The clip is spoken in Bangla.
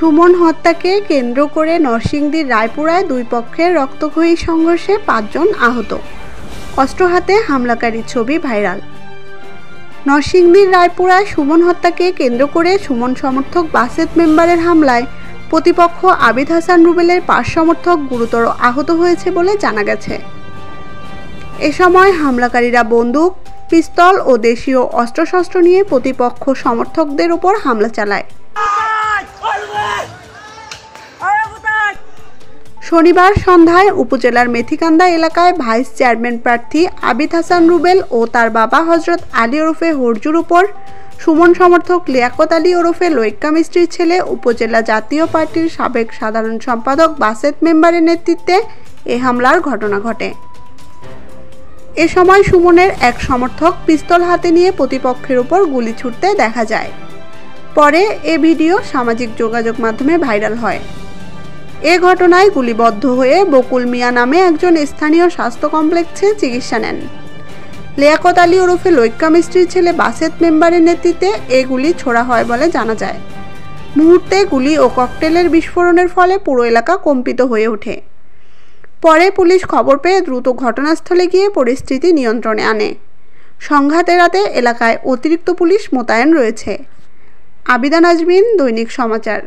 সুমন হত্যাকে কেন্দ্র করে নরসিংদীর রায়পুরায় দুই পক্ষের রক্তক্ষয়ী সংঘর্ষে 5 জন আহত। অস্ত্র হাতে হামলাকারীর ছবি ভাইরাল। নরসিংদীর রায়পুরায় সুমন হত্যাকে কেন্দ্র করে সুমন সমর্থক বাসেত মেম্বারের হামলায় প্রতিপক্ষ আবিদ হাসান রুবেলের 5 সমর্থক গুরুতর আহত হয়েছে বলে জানা গেছে। এ সময় হামলাকারীরা বন্দুক, পিস্তল ও দেশীয় অস্ত্রশস্ত্র নিয়ে প্রতিপক্ষ সমর্থকদের উপর হামলা চালায়। শনিবার সন্ধ্যায় উপজেলার মেথিকান্দা এলাকায় ভাইস চেয়ারম্যান প্রার্থী আবিদ হাসান রুবেল ও তার বাবা হযরত আলী ওরফে হরজুর উপর সুমন সমর্থক লিয়াকত আলী ওরফে লইক্কা মিস্ত্রির ছেলে উপজেলা জাতীয় পার্টির সাবেক সাধারণ সম্পাদক বাসেত মেম্বারের নেতৃত্বে এ হামলার ঘটনা ঘটে। এ সময় সুমনের এক সমর্থক পিস্তল হাতে নিয়ে প্রতিপক্ষের উপর গুলি ছুড়তে দেখা যায়। পরে এ ভিডিও সামাজিক যোগাযোগ মাধ্যমে ভাইরাল হয়। এ ঘটনায় গুলিবদ্ধ হয়ে বকুল মিয়া নামে একজন স্থানীয় স্বাস্থ্য কমপ্লেক্সে চিকিৎসা নেন। লিয়াকত আলী ওরফে লইক্কা মিস্ত্রির ছেলে বাসেত মেম্বারের নেতৃত্বে এ গুলি ছোড়া হয় বলে জানা যায়। মুহূর্তে গুলি ও ককটেলের বিস্ফোরণের ফলে পুরো এলাকা কম্পিত হয়ে ওঠে। পরে পুলিশ খবর পেয়ে দ্রুত ঘটনাস্থলে গিয়ে পরিস্থিতি নিয়ন্ত্রণে আনে। সংঘাত এড়াতে এলাকায় অতিরিক্ত পুলিশ মোতায়েন রয়েছে। আবিদা নাজমিন, দৈনিক সমাচার।